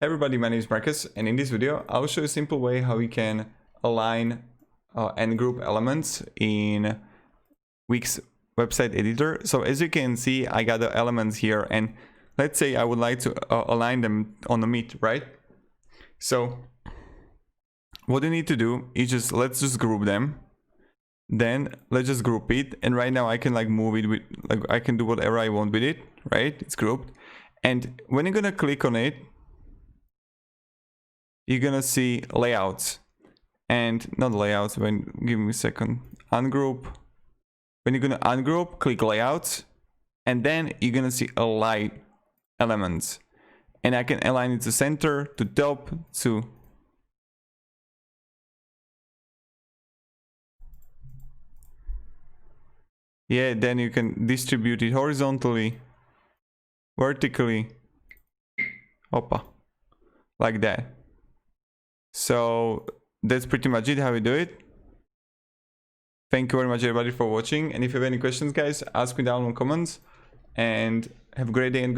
Hey everybody, my name is Marcus, and in this video I'll show you a simple way how you can align and group elements in Wix website editor. So as you can see, I got the elements here, and let's say I would like to align them on the meet, right? So what you need to do is let's just group them. Then let's just group it, and right now I can like move it with, like, I can do whatever I want with it, right? It's grouped, and when you're gonna click on it, you're gonna see layouts, and not layouts, give me a second, ungroup. When you're gonna ungroup, click layouts, and then you're gonna see align elements, and I can align it to center, to top, to then you can distribute it horizontally, vertically, like that. So that's pretty much it, how we do it. Thank you very much everybody for watching, and if you have any questions, guys, ask me down in the comments, and have a great day and